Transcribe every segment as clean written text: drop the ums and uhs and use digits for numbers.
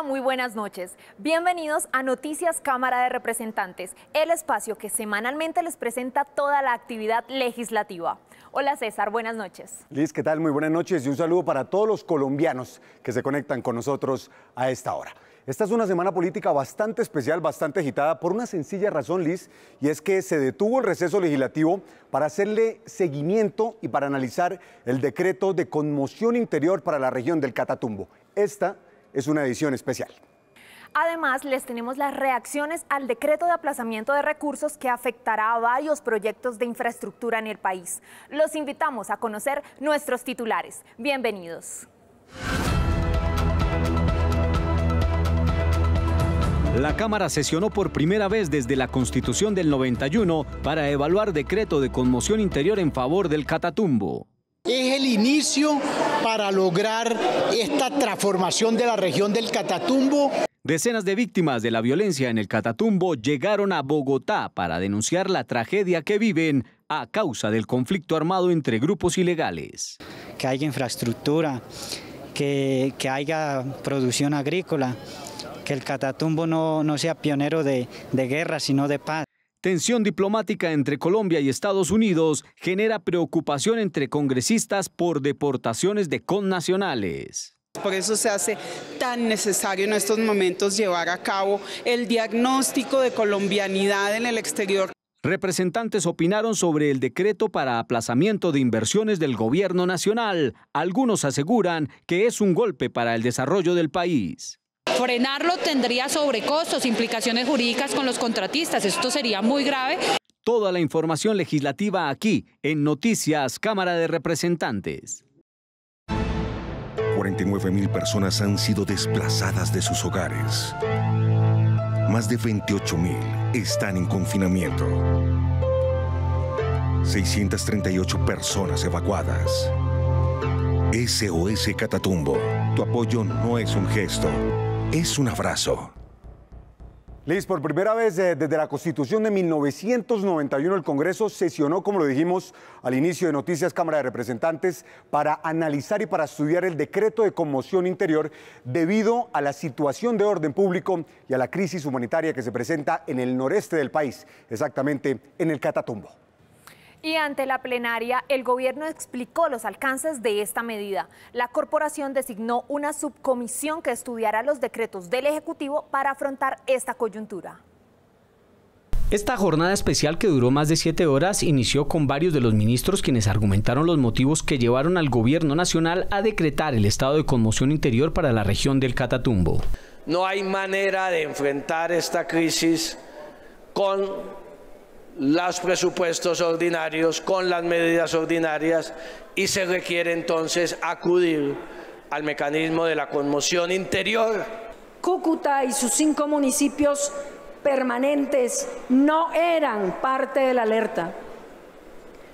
muy buenas noches. Bienvenidos a Noticias Cámara de Representantes, el espacio que semanalmente les presenta toda la actividad legislativa. Hola César, buenas noches. Liz, ¿qué tal? Muy buenas noches y un saludo para todos los colombianos que se conectan con nosotros a esta hora. Esta es una semana política bastante especial, bastante agitada, por una sencilla razón, Liz, y es que se detuvo el receso legislativo para hacerle seguimiento y para analizar el decreto de conmoción interior para la región del Catatumbo. Esta es una edición especial. Además, les tenemos las reacciones al decreto de aplazamiento de recursos que afectará a varios proyectos de infraestructura en el país. Los invitamos a conocer nuestros titulares. Bienvenidos. La Cámara sesionó por primera vez desde la Constitución del 91 para evaluar decreto de conmoción interior en favor del Catatumbo. Es el inicio para lograr esta transformación de la región del Catatumbo. Decenas de víctimas de la violencia en el Catatumbo llegaron a Bogotá para denunciar la tragedia que viven a causa del conflicto armado entre grupos ilegales. Que haya infraestructura, que haya producción agrícola, que el Catatumbo no sea pionero de guerra, sino de paz. Tensión diplomática entre Colombia y Estados Unidos genera preocupación entre congresistas por deportaciones de connacionales. Por eso se hace tan necesario en estos momentos llevar a cabo el diagnóstico de colombianidad en el exterior. Representantes opinaron sobre el decreto para aplazamiento de inversiones del gobierno nacional. Algunos aseguran que es un golpe para el desarrollo del país. Frenarlo tendría sobrecostos, implicaciones jurídicas con los contratistas. Esto sería muy grave. Toda la información legislativa aquí en Noticias Cámara de Representantes. 49.000 personas han sido desplazadas de sus hogares. Más de 28.000 están en confinamiento. 638 personas evacuadas. SOS Catatumbo. Tu apoyo no es un gesto, es un abrazo. Liz, por primera vez desde la Constitución de 1991 el Congreso sesionó, como lo dijimos al inicio de Noticias Cámara de Representantes, para analizar y para estudiar el decreto de conmoción interior debido a la situación de orden público y a la crisis humanitaria que se presenta en el noreste del país, exactamente en el Catatumbo. Y ante la plenaria, el gobierno explicó los alcances de esta medida. La corporación designó una subcomisión que estudiará los decretos del Ejecutivo para afrontar esta coyuntura. Esta jornada especial, que duró más de 7 horas, inició con varios de los ministros quienes argumentaron los motivos que llevaron al gobierno nacional a decretar el estado de conmoción interior para la región del Catatumbo. No hay manera de enfrentar esta crisis con los presupuestos ordinarios, con las medidas ordinarias, y se requiere entonces acudir al mecanismo de la conmoción interior. Cúcuta y sus 5 municipios permanentes no eran parte de la alerta.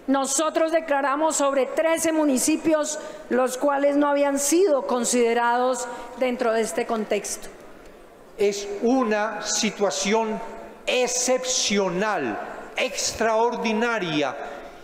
Nosotros declaramos sobre 13 municipios los cuales no habían sido considerados dentro de este contexto. Es una situación excepcional, extraordinaria,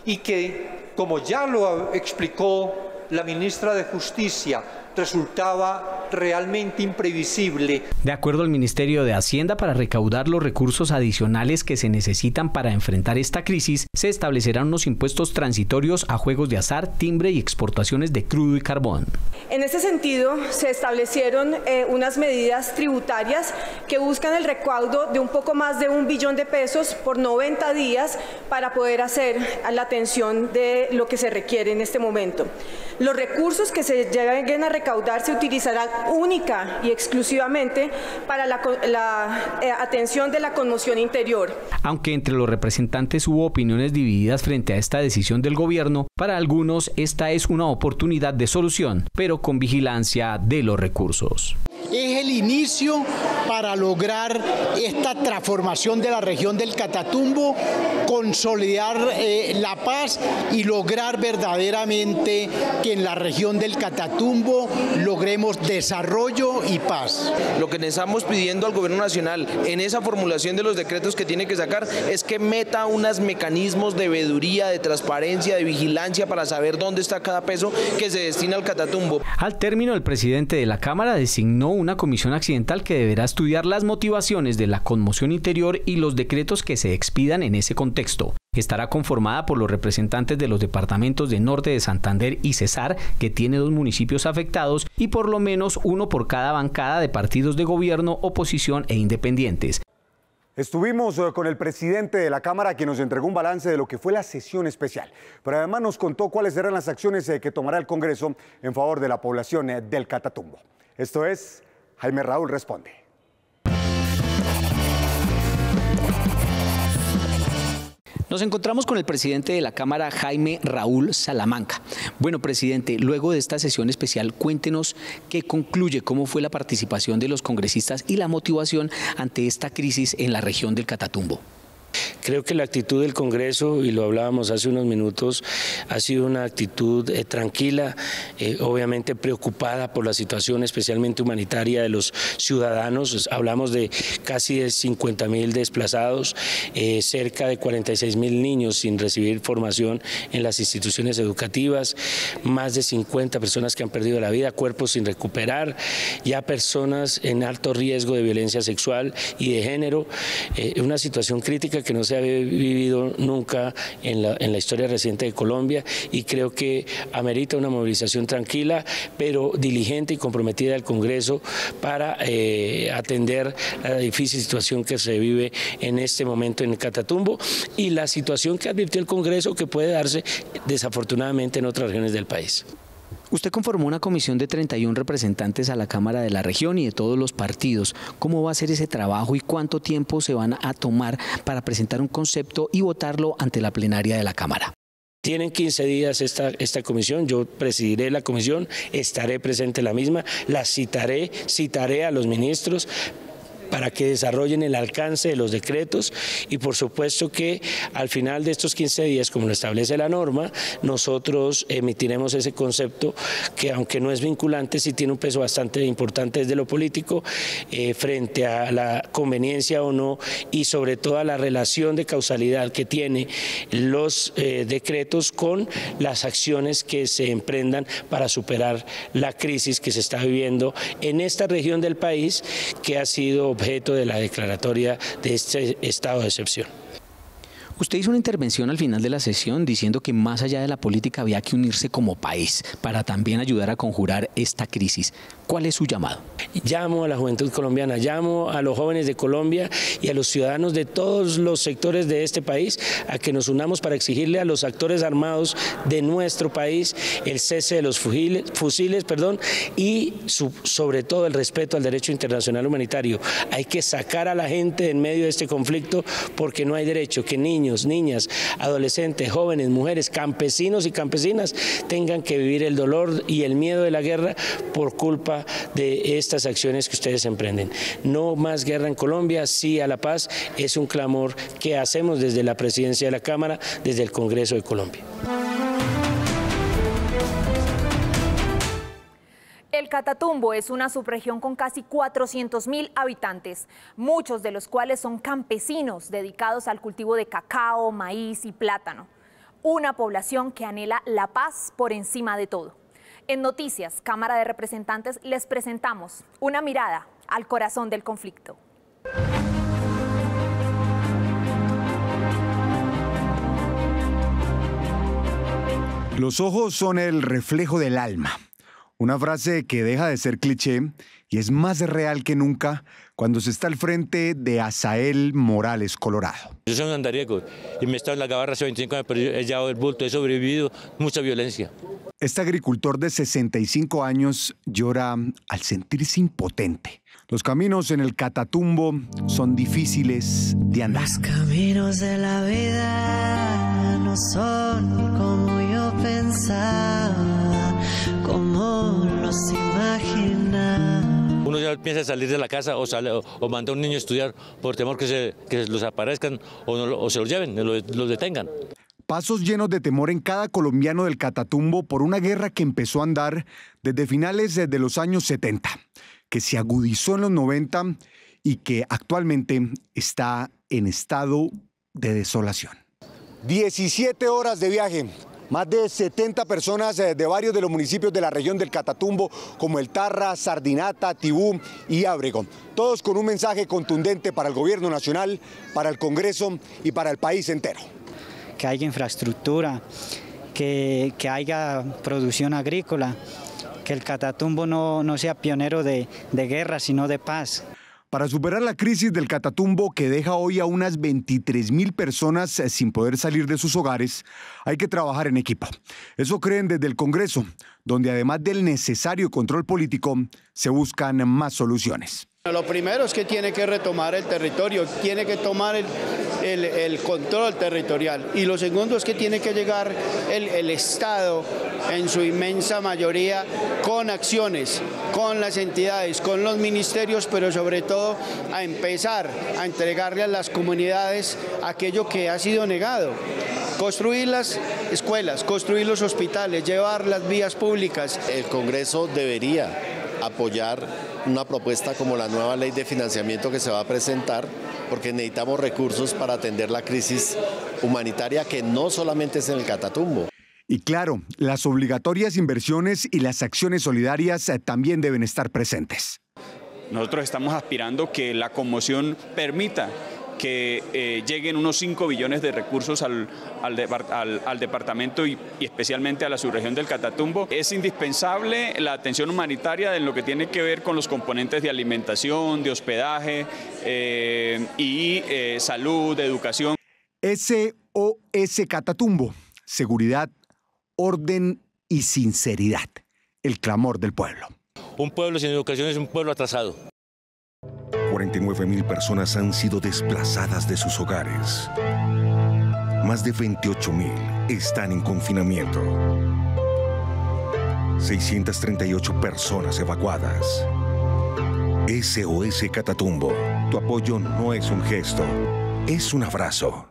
y que, como ya lo explicó la ministra de Justicia, resultaba realmente imprevisible. De acuerdo al Ministerio de Hacienda, para recaudar los recursos adicionales que se necesitan para enfrentar esta crisis, se establecerán unos impuestos transitorios a juegos de azar, timbre y exportaciones de crudo y carbón. En este sentido, se establecieron unas medidas tributarias que buscan el recaudo de un poco más de 1 billón de pesos por 90 días para poder hacer la atención de lo que se requiere en este momento. Los recursos que se lleguen a recaudar se utilizarán única y exclusivamente para la atención de la conmoción interior. Aunque entre los representantes hubo opiniones divididas frente a esta decisión del gobierno, para algunos esta es una oportunidad de solución, pero con vigilancia de los recursos. Es el inicio para para lograr esta transformación de la región del Catatumbo, consolidar la paz y lograr verdaderamente que en la región del Catatumbo logremos desarrollo y paz. Lo que le estamos pidiendo al gobierno nacional en esa formulación de los decretos que tiene que sacar es que meta unos mecanismos de veeduría, de transparencia, de vigilancia para saber dónde está cada peso que se destina al Catatumbo. Al término, el presidente de la Cámara designó una comisión accidental que deberá estudiar las motivaciones de la conmoción interior y los decretos que se expidan en ese contexto. Estará conformada por los representantes de los departamentos de Norte de Santander y Cesar, que tiene 2 municipios afectados, y por lo menos uno por cada bancada de partidos de gobierno, oposición e independientes. Estuvimos con el presidente de la Cámara, quien nos entregó un balance de lo que fue la sesión especial, pero además nos contó cuáles serán las acciones que tomará el Congreso en favor de la población del Catatumbo. Esto es Jaime Raúl Responde. Nos encontramos con el presidente de la Cámara, Jaime Raúl Salamanca. Bueno, presidente, luego de esta sesión especial, cuéntenos qué concluye, cómo fue la participación de los congresistas y la motivación ante esta crisis en la región del Catatumbo. Creo que la actitud del Congreso, y lo hablábamos hace unos minutos, ha sido una actitud tranquila, obviamente preocupada por la situación especialmente humanitaria de los ciudadanos. Hablamos de casi 50.000 desplazados, cerca de 46.000 niños sin recibir formación en las instituciones educativas, más de 50 personas que han perdido la vida, cuerpos sin recuperar, ya personas en alto riesgo de violencia sexual y de género, una situación crítica que no se había vivido nunca en la historia reciente de Colombia, y creo que amerita una movilización tranquila pero diligente y comprometida del Congreso para atender la difícil situación que se vive en este momento en el Catatumbo y la situación que advirtió el Congreso que puede darse desafortunadamente en otras regiones del país. Usted conformó una comisión de 31 representantes a la Cámara de la región y de todos los partidos. ¿Cómo va a ser ese trabajo y cuánto tiempo se van a tomar para presentar un concepto y votarlo ante la plenaria de la Cámara? Tienen 15 días esta comisión, yo presidiré la comisión, estaré presente en la misma, la citaré a los ministros para que desarrollen el alcance de los decretos y por supuesto que al final de estos 15 días, como lo establece la norma, nosotros emitiremos ese concepto que aunque no es vinculante, sí tiene un peso bastante importante desde lo político frente a la conveniencia o no y sobre todo a la relación de causalidad que tiene los decretos con las acciones que se emprendan para superar la crisis que se está viviendo en esta región del país que ha sido objeto de la declaratoria de este estado de excepción. Usted hizo una intervención al final de la sesión diciendo que más allá de la política había que unirse como país para también ayudar a conjurar esta crisis. ¿Cuál es su llamado? Llamo a la juventud colombiana, llamo a los jóvenes de Colombia y a los ciudadanos de todos los sectores de este país a que nos unamos para exigirle a los actores armados de nuestro país el cese de los fusiles y sobre todo el respeto al derecho internacional humanitario. Hay que sacar a la gente en medio de este conflicto porque no hay derecho que niños, niñas, adolescentes, jóvenes, mujeres, campesinos y campesinas tengan que vivir el dolor y el miedo de la guerra por culpa de estas acciones que ustedes emprenden. No más guerra en Colombia, sí a la paz, es un clamor que hacemos desde la presidencia de la Cámara, desde el Congreso de Colombia. El Catatumbo es una subregión con casi 400.000 habitantes, muchos de los cuales son campesinos dedicados al cultivo de cacao, maíz y plátano. Una población que anhela la paz por encima de todo. En Noticias, Cámara de Representantes, les presentamos una mirada al corazón del conflicto. Los ojos son el reflejo del alma. Una frase que deja de ser cliché y es más real que nunca cuando se está al frente de Asael Morales Colorado. Yo soy un andariego y me he estado en la gabarra hace 25 años, pero he llevado el bulto, he sobrevivido mucha violencia. Este agricultor de 65 años llora al sentirse impotente. Los caminos en el Catatumbo son difíciles de andar. Los caminos de la vida no son como yo pensaba, como los imaginaba. uno ya piensa salir de la casa o manda a un niño a estudiar por temor que se los aparezcan o se los lleven, los detengan. Pasos llenos de temor en cada colombiano del Catatumbo por una guerra que empezó a andar desde finales de los años 70, que se agudizó en los 90 y que actualmente está en estado de desolación. 17 horas de viaje. Más de 70 personas de varios de los municipios de la región del Catatumbo, como El Tarra, Sardinata, Tibú y Ábrego. Todos con un mensaje contundente para el gobierno nacional, para el Congreso y para el país entero. Que haya infraestructura, que haya producción agrícola, que el Catatumbo no sea pionero de guerra, sino de paz. Para superar la crisis del Catatumbo, que deja hoy a unas 23.000 personas sin poder salir de sus hogares, hay que trabajar en equipo. Eso creen desde el Congreso, donde además del necesario control político, se buscan más soluciones. Lo primero es que tiene que retomar el territorio, tiene que tomar el control territorial. Y lo segundo es que tiene que llegar el Estado en su inmensa mayoría con acciones, con las entidades, con los ministerios, pero sobre todo a empezar a entregarle a las comunidades aquello que ha sido negado. Construir las escuelas, construir los hospitales, llevar las vías públicas. El Congreso debería apoyar una propuesta como la nueva ley de financiamiento que se va a presentar, porque necesitamos recursos para atender la crisis humanitaria que no solamente es en el Catatumbo. Y claro, las obligatorias inversiones y las acciones solidarias también deben estar presentes. Nosotros estamos aspirando que la conmoción permita que lleguen unos 5 billones de recursos al departamento y especialmente a la subregión del Catatumbo. Es indispensable la atención humanitaria en lo que tiene que ver con los componentes de alimentación, de hospedaje y salud, de educación. SOS Catatumbo, seguridad, orden y sinceridad. El clamor del pueblo. Un pueblo sin educación es un pueblo atrasado. 49.000 personas han sido desplazadas de sus hogares. Más de 28.000 están en confinamiento. 638 personas evacuadas. SOS Catatumbo. Tu apoyo no es un gesto, es un abrazo.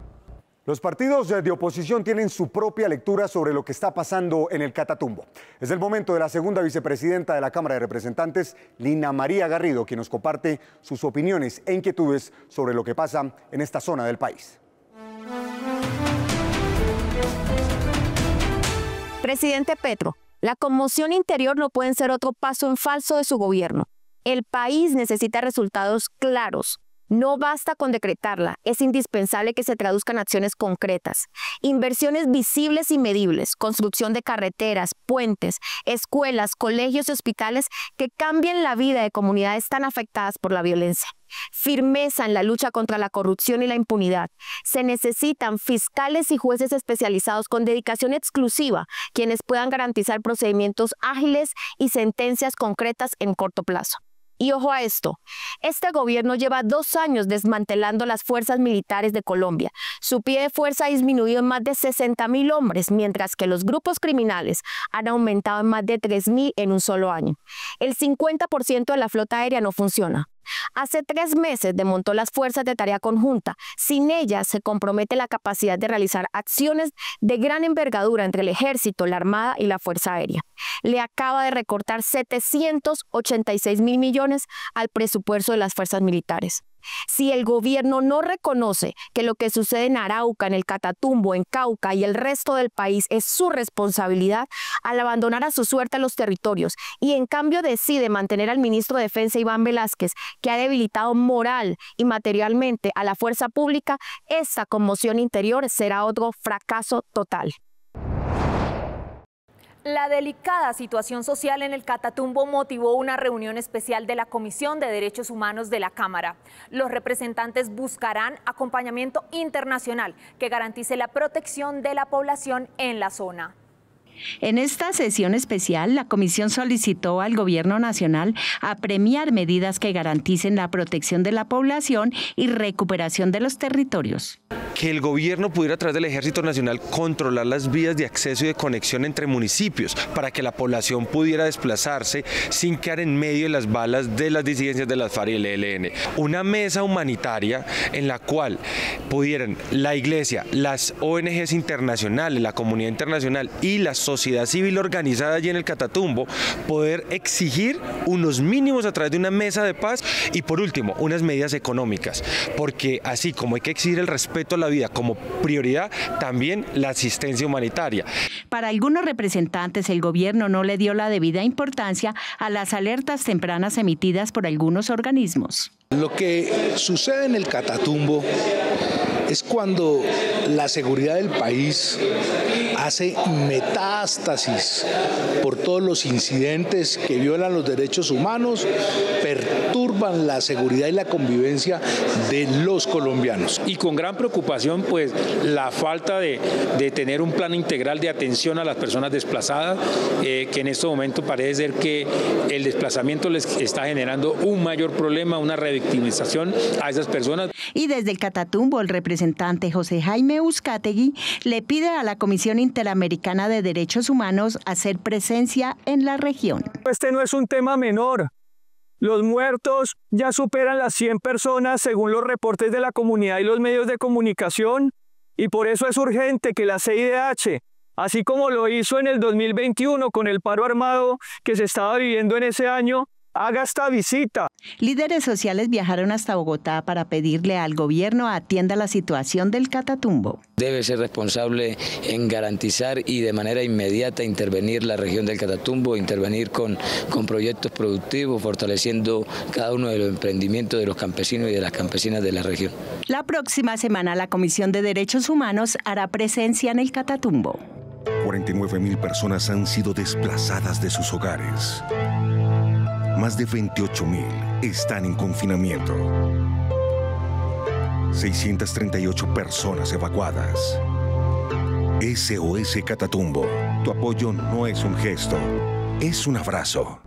Los partidos de oposición tienen su propia lectura sobre lo que está pasando en el Catatumbo. Es el momento de la segunda vicepresidenta de la Cámara de Representantes, Lina María Garrido, quien nos comparte sus opiniones e inquietudes sobre lo que pasa en esta zona del país. Presidente Petro, la conmoción interior no puede ser otro paso en falso de su gobierno. El país necesita resultados claros. No basta con decretarla, es indispensable que se traduzcan acciones concretas. Inversiones visibles y medibles, construcción de carreteras, puentes, escuelas, colegios y hospitales que cambien la vida de comunidades tan afectadas por la violencia. Firmeza en la lucha contra la corrupción y la impunidad. Se necesitan fiscales y jueces especializados con dedicación exclusiva, quienes puedan garantizar procedimientos ágiles y sentencias concretas en corto plazo. Y ojo a esto, este gobierno lleva 2 años desmantelando las fuerzas militares de Colombia. Su pie de fuerza ha disminuido en más de 60.000 hombres, mientras que los grupos criminales han aumentado en más de 3.000 en un solo año. El 50% de la flota aérea no funciona. Hace 3 meses desmontó las fuerzas de tarea conjunta. Sin ellas se compromete la capacidad de realizar acciones de gran envergadura entre el Ejército, la Armada y la Fuerza Aérea. Le acaba de recortar 786.000 millones al presupuesto de las fuerzas militares. Si el gobierno no reconoce que lo que sucede en Arauca, en el Catatumbo, en Cauca y el resto del país es su responsabilidad, al abandonar a su suerte a los territorios y en cambio decide mantener al ministro de Defensa Iván Velásquez, que ha debilitado moral y materialmente a la fuerza pública, esta conmoción interior será otro fracaso total. La delicada situación social en el Catatumbo motivó una reunión especial de la Comisión de Derechos Humanos de la Cámara. Los representantes buscarán acompañamiento internacional que garantice la protección de la población en la zona. En esta sesión especial, la Comisión solicitó al Gobierno Nacional apremiar medidas que garanticen la protección de la población y recuperación de los territorios. que el gobierno pudiera a través del Ejército Nacional controlar las vías de acceso y de conexión entre municipios para que la población pudiera desplazarse sin quedar en medio de las balas de las disidencias de las FARC y el ELN. Una mesa humanitaria en la cual pudieran la Iglesia, las ONGs internacionales, la comunidad internacional y la sociedad civil organizada allí en el Catatumbo poder exigir unos mínimos a través de una mesa de paz y por último unas medidas económicas, porque así como hay que exigir el respeto a la vida como prioridad, también la asistencia humanitaria. Para algunos representantes, el gobierno no le dio la debida importancia a las alertas tempranas emitidas por algunos organismos. Lo que sucede en el Catatumbo es cuando la seguridad del país hace metástasis por todos los incidentes que violan los derechos humanos, perturban la seguridad y la convivencia de los colombianos. Y con gran preocupación, pues, la falta de tener un plan integral de atención a las personas desplazadas, que en este momento parece ser que el desplazamiento les está generando un mayor problema, una revictimización a esas personas. Y desde el Catatumbo, el representante José Jaime Uzcategui le pide a la Comisión Interamericana de Derechos Humanos hacer presencia en la región. Este no es un tema menor. Los muertos ya superan las 100 personas según los reportes de la comunidad y los medios de comunicación, y por eso es urgente que la CIDH, así como lo hizo en el 2021 con el paro armado que se estaba viviendo en ese año, haga esta visita. Líderes sociales viajaron hasta Bogotá para pedirle al gobierno atienda la situación del Catatumbo. Debe ser responsable en garantizar y de manera inmediata intervenir la región del Catatumbo, intervenir con proyectos productivos, fortaleciendo cada uno de los emprendimientos de los campesinos y de las campesinas de la región. La próxima semana la Comisión de Derechos Humanos hará presencia en el Catatumbo. 49.000 personas han sido desplazadas de sus hogares. Más de 28.000 están en confinamiento. 638 personas evacuadas. SOS Catatumbo. Tu apoyo no es un gesto, es un abrazo.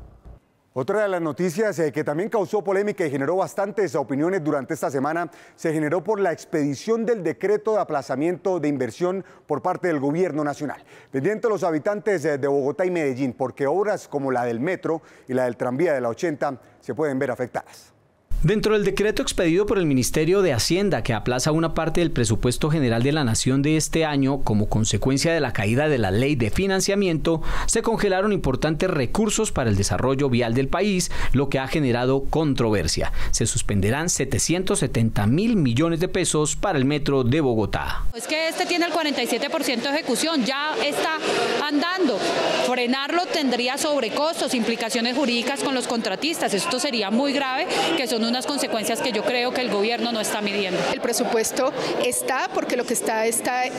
Otra de las noticias que también causó polémica y generó bastantes opiniones durante esta semana se generó por la expedición del decreto de aplazamiento de inversión por parte del gobierno nacional. Pendiente los habitantes de Bogotá y Medellín, porque obras como la del metro y la del tranvía de la 80 se pueden ver afectadas. Dentro del decreto expedido por el Ministerio de Hacienda, que aplaza una parte del presupuesto general de la Nación de este año como consecuencia de la caída de la ley de financiamiento, se congelaron importantes recursos para el desarrollo vial del país, lo que ha generado controversia. Se suspenderán 770.000 millones de pesos para el metro de Bogotá. Es que este tiene el 47% de ejecución, ya está andando. Frenarlo tendría sobrecostos, implicaciones jurídicas con los contratistas. Esto sería muy grave, que son unas consecuencias que yo creo que el gobierno no está midiendo. El presupuesto está porque lo que está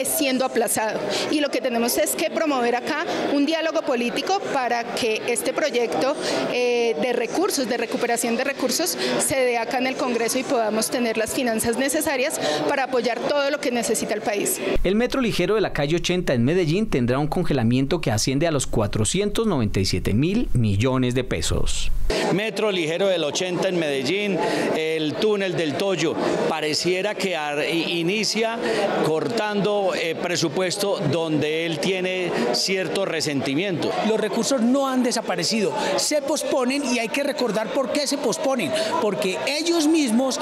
siendo aplazado, y lo que tenemos es que promover acá un diálogo político para que este proyecto de recursos, de recuperación de recursos, se dé acá en el Congreso y podamos tener las finanzas necesarias para apoyar todo lo que necesita el país. El metro ligero de la calle 80 en Medellín tendrá un congelamiento que asciende a los 497.000 millones de pesos. Metro ligero del 80 en Medellín, el túnel del Toyo, pareciera que inicia cortando presupuesto donde él tiene cierto resentimiento. Los recursos no han desaparecido, se posponen, y hay que recordar por qué se posponen, porque ellos mismos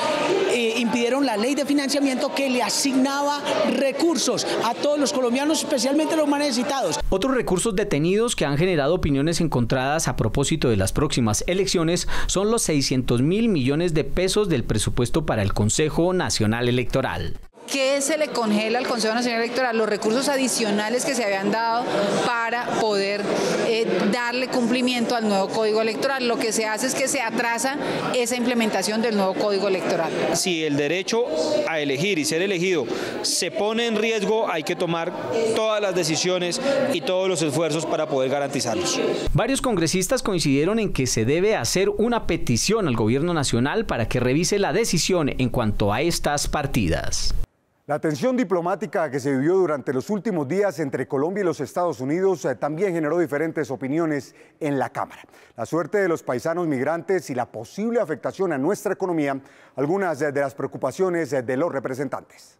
impidieron la ley de financiamiento que le asignaba recursos a todos los colombianos, especialmente los más necesitados. Otros recursos detenidos que han generado opiniones encontradas a propósito de las próximas elecciones son los 600.000 millones de pesos del presupuesto para el Consejo Nacional Electoral. ¿Qué se le congela al Consejo Nacional Electoral? Los recursos adicionales que se habían dado para poder darle cumplimiento al nuevo Código Electoral. Lo que se hace es que se atrasa esa implementación del nuevo Código Electoral. Si el derecho a elegir y ser elegido se pone en riesgo, hay que tomar todas las decisiones y todos los esfuerzos para poder garantizarlos. Varios congresistas coincidieron en que se debe hacer una petición al gobierno nacional para que revise la decisión en cuanto a estas partidas. La tensión diplomática que se vivió durante los últimos días entre Colombia y los Estados Unidos también generó diferentes opiniones en la Cámara. La suerte de los paisanos migrantes y la posible afectación a nuestra economía, algunas de las preocupaciones de los representantes.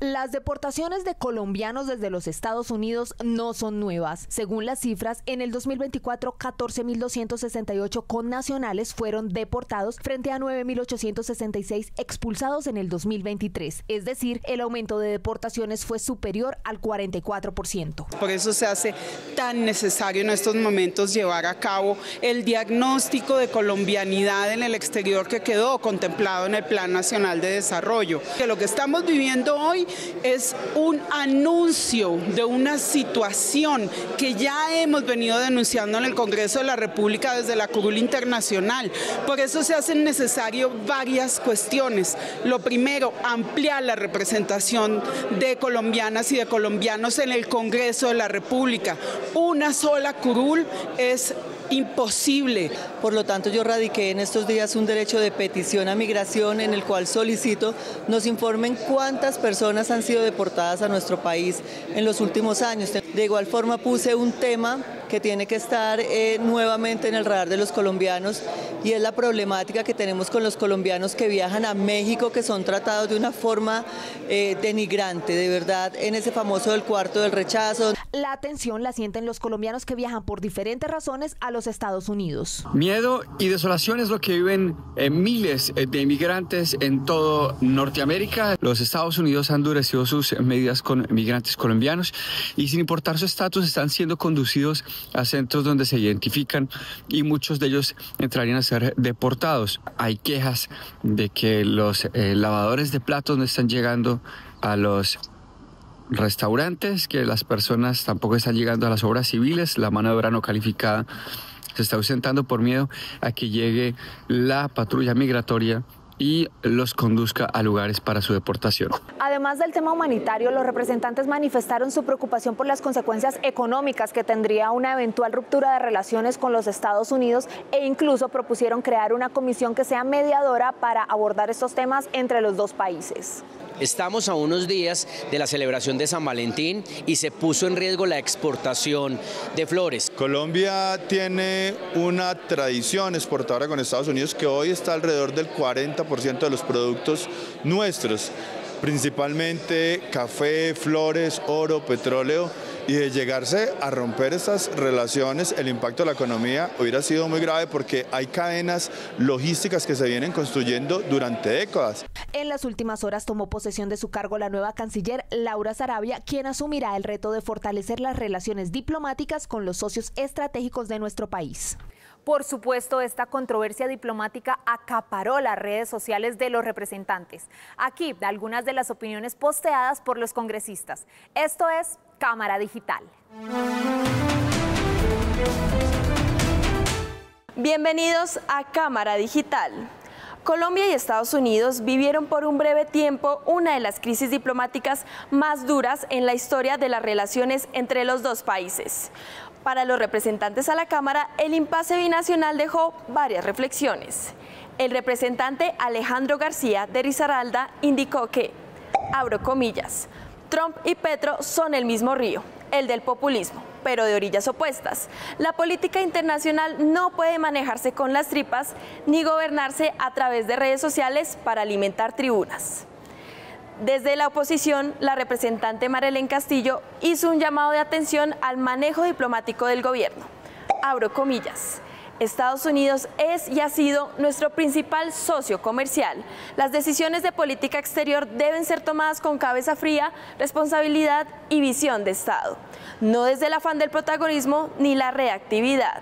Las deportaciones de colombianos desde los Estados Unidos no son nuevas. Según las cifras, en el 2024, 14.268 connacionales fueron deportados frente a 9.866 expulsados en el 2023. Es decir, el aumento de deportaciones fue superior al 44%. Por eso se hace tan necesario en estos momentos llevar a cabo el diagnóstico de colombianidad en el exterior que quedó contemplado en el Plan Nacional de Desarrollo. Que lo que estamos viviendo hoy es un anuncio de una situación que ya hemos venido denunciando en el Congreso de la República desde la Curul Internacional. Por eso se hacen necesarias varias cuestiones. Lo primero, ampliar la representación de colombianas y de colombianos en el Congreso de la República. Una sola curul es imposible. Por lo tanto, yo radiqué en estos días un derecho de petición a migración en el cual solicito nos informen cuántas personas han sido deportadas a nuestro país en los últimos años. De igual forma puse un tema que tiene que estar nuevamente en el radar de los colombianos y es la problemática que tenemos con los colombianos que viajan a México, que son tratados de una forma denigrante, de verdad, en ese famoso del cuarto del rechazo. La atención la sienten los colombianos que viajan por diferentes razones a los Estados Unidos. Miedo y desolación es lo que viven miles de inmigrantes en todo Norteamérica. Los Estados Unidos han endurecido sus medidas con migrantes colombianos y sin importar su estatus están siendo conducidos a centros donde se identifican y muchos de ellos entrarían a ser deportados. Hay quejas de que los lavadores de platos no están llegando a los restaurantes, que las personas tampoco están llegando a las obras civiles, la mano de obra no calificada se está ausentando por miedo a que llegue la patrulla migratoria y los conduzca a lugares para su deportación. Además del tema humanitario, los representantes manifestaron su preocupación por las consecuencias económicas que tendría una eventual ruptura de relaciones con los Estados Unidos e incluso propusieron crear una comisión que sea mediadora para abordar estos temas entre los dos países. Estamos a unos días de la celebración de San Valentín y se puso en riesgo la exportación de flores. Colombia tiene una tradición exportadora con Estados Unidos que hoy está alrededor del 40% de los productos nuestros, principalmente café, flores, oro, petróleo. Y de llegarse a romper estas relaciones, el impacto de la economía hubiera sido muy grave porque hay cadenas logísticas que se vienen construyendo durante décadas. En las últimas horas tomó posesión de su cargo la nueva canciller Laura Sarabia, quien asumirá el reto de fortalecer las relaciones diplomáticas con los socios estratégicos de nuestro país. Por supuesto, esta controversia diplomática acaparó las redes sociales de los representantes. Aquí algunas de las opiniones posteadas por los congresistas. Esto es Cámara Digital. Bienvenidos a Cámara Digital. Colombia y Estados Unidos vivieron por un breve tiempo una de las crisis diplomáticas más duras en la historia de las relaciones entre los dos países. Para los representantes a la Cámara, el impasse binacional dejó varias reflexiones. El representante Alejandro García de Risaralda indicó que, abro comillas, Trump y Petro son el mismo río, el del populismo, pero de orillas opuestas. La política internacional no puede manejarse con las tripas ni gobernarse a través de redes sociales para alimentar tribunas. Desde la oposición, la representante Marelén Castillo hizo un llamado de atención al manejo diplomático del gobierno. Abro comillas. Estados Unidos es y ha sido nuestro principal socio comercial. Las decisiones de política exterior deben ser tomadas con cabeza fría, responsabilidad y visión de Estado, no desde el afán del protagonismo ni la reactividad.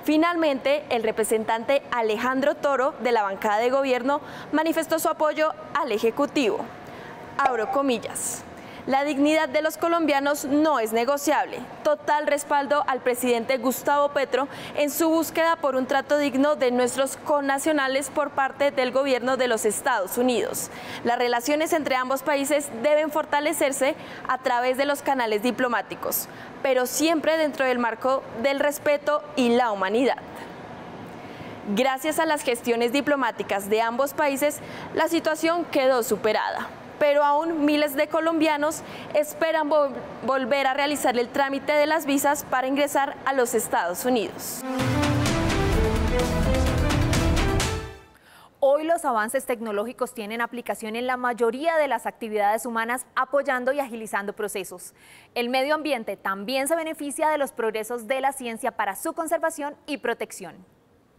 Finalmente, el representante Alejandro Toro, de la bancada de gobierno, manifestó su apoyo al Ejecutivo. Abro comillas. La dignidad de los colombianos no es negociable. Total respaldo al presidente Gustavo Petro en su búsqueda por un trato digno de nuestros connacionales por parte del gobierno de los Estados Unidos. Las relaciones entre ambos países deben fortalecerse a través de los canales diplomáticos, pero siempre dentro del marco del respeto y la humanidad. Gracias a las gestiones diplomáticas de ambos países, la situación quedó superada. Pero aún miles de colombianos esperan volver a realizar el trámite de las visas para ingresar a los Estados Unidos. Hoy los avances tecnológicos tienen aplicación en la mayoría de las actividades humanas, apoyando y agilizando procesos. El medio ambiente también se beneficia de los progresos de la ciencia para su conservación y protección.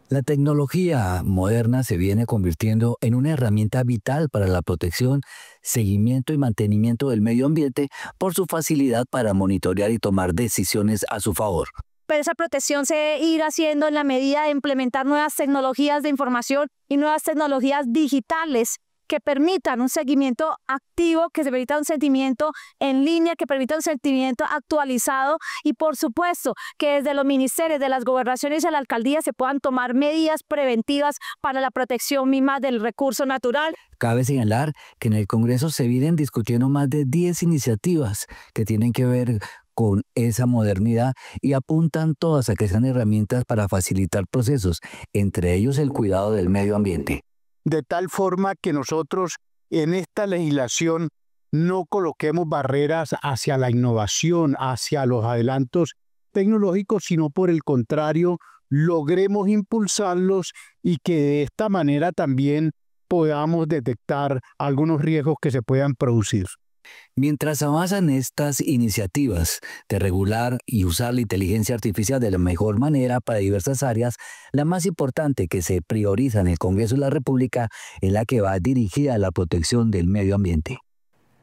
La tecnología moderna se viene convirtiendo en una herramienta vital para la protección, seguimiento y mantenimiento del medio ambiente por su facilidad para monitorear y tomar decisiones a su favor. Pero esa protección se debe ir haciendo en la medida de implementar nuevas tecnologías de información y nuevas tecnologías digitales que permitan un seguimiento activo, que se permita un seguimiento en línea, que permita un seguimiento actualizado y, por supuesto, que desde los ministerios, de las gobernaciones y de la alcaldía se puedan tomar medidas preventivas para la protección misma del recurso natural. Cabe señalar que en el Congreso se vienen discutiendo más de 10 iniciativas que tienen que ver con esa modernidad y apuntan todas a que sean herramientas para facilitar procesos, entre ellos el cuidado del medio ambiente. De tal forma que nosotros en esta legislación no coloquemos barreras hacia la innovación, hacia los adelantos tecnológicos, sino por el contrario, logremos impulsarlos y que de esta manera también podamos detectar algunos riesgos que se puedan producir. Mientras avanzan estas iniciativas de regular y usar la inteligencia artificial de la mejor manera para diversas áreas, la más importante que se prioriza en el Congreso de la República es la que va dirigida a la protección del medio ambiente.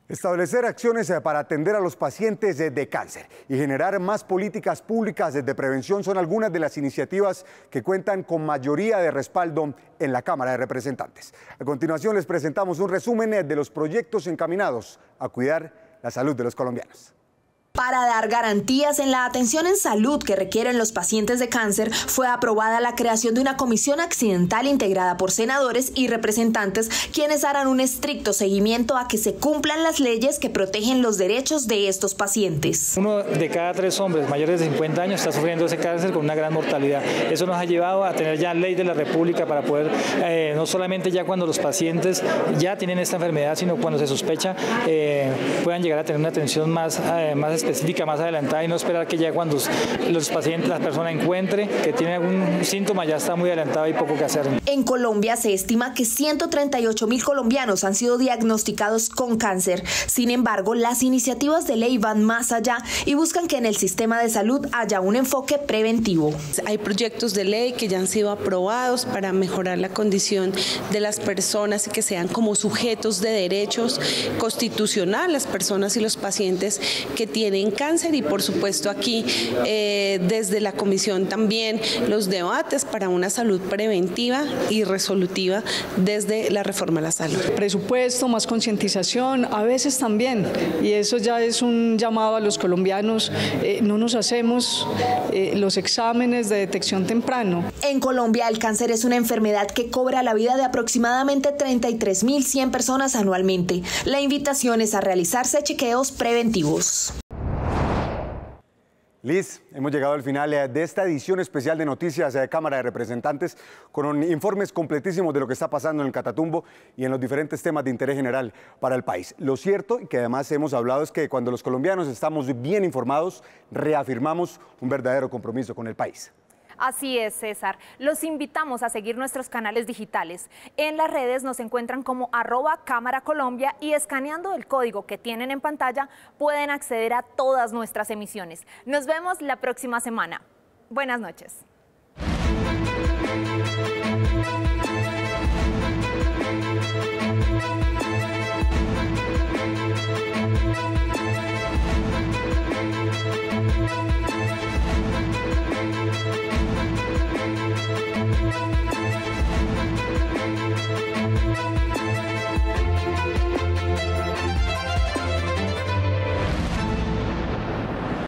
Establecer acciones para atender a los pacientes de cáncer y generar más políticas públicas de prevención son algunas de las iniciativas que cuentan con mayoría de respaldo en la Cámara de Representantes. A continuación les presentamos un resumen de los proyectos encaminados a cuidar la salud de los colombianos. Para dar garantías en la atención en salud que requieren los pacientes de cáncer, fue aprobada la creación de una comisión accidental integrada por senadores y representantes, quienes harán un estricto seguimiento a que se cumplan las leyes que protegen los derechos de estos pacientes. 1 de cada 3 hombres mayores de 50 años está sufriendo ese cáncer con una gran mortalidad. Eso nos ha llevado a tener ya ley de la República para poder, no solamente ya cuando los pacientes ya tienen esta enfermedad, sino cuando se sospecha, puedan llegar a tener una atención más específica, más adelantada, y no esperar que ya cuando los pacientes, la persona encuentre que tiene algún síntoma, ya está muy adelantado y poco que hacer. En Colombia se estima que 138.000 colombianos han sido diagnosticados con cáncer. Sin embargo, las iniciativas de ley van más allá y buscan que en el sistema de salud haya un enfoque preventivo. Hay proyectos de ley que ya han sido aprobados para mejorar la condición de las personas y que sean como sujetos de derechos constitucionales las personas y los pacientes que tienen cáncer, y por supuesto aquí desde la comisión también los debates para una salud preventiva y resolutiva desde la reforma a la salud. Presupuesto, más concientización, a veces también, y eso ya es un llamado a los colombianos, no nos hacemos los exámenes de detección temprano. En Colombia el cáncer es una enfermedad que cobra la vida de aproximadamente 33.100 personas anualmente. La invitación es a realizarse chequeos preventivos. Liz, hemos llegado al final de esta edición especial de Noticias de Cámara de Representantes con informes completísimos de lo que está pasando en el Catatumbo y en los diferentes temas de interés general para el país. Lo cierto, y que además hemos hablado, es que cuando los colombianos estamos bien informados, reafirmamos un verdadero compromiso con el país. Así es, César. Los invitamos a seguir nuestros canales digitales. En las redes nos encuentran como @cámaracolombia y escaneando el código que tienen en pantalla pueden acceder a todas nuestras emisiones. Nos vemos la próxima semana. Buenas noches.